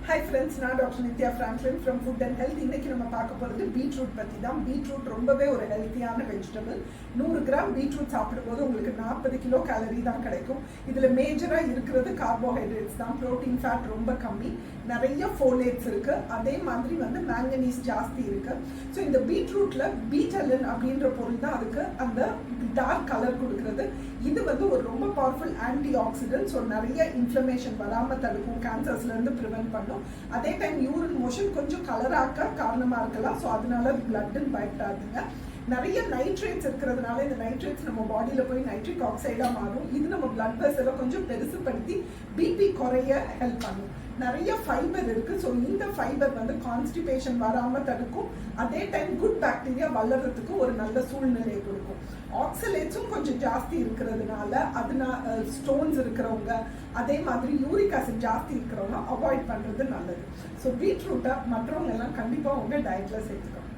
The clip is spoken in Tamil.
Hi friends, நான் doctor Nithya Franklin from Food and Health. இன்னைக்கு நம்ம பார்க்க போகிறது பீட்ரூட் பற்றி தான். பீட்ரூட் ரொம்பவே ஒரு ஹெல்த்தியான வெஜிடபிள். 100 கிராம் பீட்ரூட் சாப்பிடும்போது உங்களுக்கு 40 கிலோ கேலரி தான் கிடைக்கும். இதில் மேஜராக இருக்கிறது கார்போஹைட்ரேட்ஸ் தான். ப்ரோட்டீன் ஃபேட் ரொம்ப கம்மி, நிறைய ஃபோலேட்ஸ் இருக்கு, அதே மாதிரி வந்து மேங்கனீஸ் ஜாஸ்தி இருக்கு. ஸோ இந்த பீட்ரூட்ல பீட்டலின் அப்படின்ற பொருள் தான் அதுக்கு அந்த டார்க் கலர் கொடுக்கறது. இது வந்து ஒரு ரொம்ப பவர்ஃபுல் ஆன்டி ஆக்சிடென்ட். ஸோ நிறைய இன்ஃப்ளமேஷன் வராமல் தடுக்கும், கேன்சர்ஸ்லேருந்து ப்ரிவென்ட் பண்ணும். அதே டைம் யூரின் மோஷன் கொஞ்சம் கலராக்க காரணமா இருக்கலாம். ஸோ அதனால பிளட்னு பயப்படாதீங்க. நிறைய நைட்ரேட்ஸ் இருக்கிறதுனால இந்த நைட்ரேட்ஸ் நம்ம பாடியில போய் நைட்ரிக் ஆக்சைடா மாறும். இது நம்ம பிளட் வெசலை கொஞ்சம் பெருசுப்படுத்தி பிபி குறைய ஹெல்ப் பண்ணும். நிறைய ஃபைபர் இருக்கு. ஸோ இந்த ஃபைபர் வந்து கான்ஸ்டிபேஷன் வராம தடுக்கும். அதே டைம் குட் பாக்டீரியா வளர்றதுக்கு ஒரு நல்ல சூழ்நிலையை கொடுக்கும். ஆக்சலேட்ஸும் கொஞ்சம் ஜாஸ்தி இருக்கிறதுனால அதனால ஸ்டோன்ஸ் இருக்கிறவங்க, அதே மாதிரி யூரிக் ஆசிட் ஜாஸ்தி இருக்கிறவங்க அவாய்ட் பண்றது நல்லது. ஸோ பீட்ரூட்டை மற்றவங்க எல்லாம் கண்டிப்பா உங்க டயட்ல சேர்த்துக்கணும்.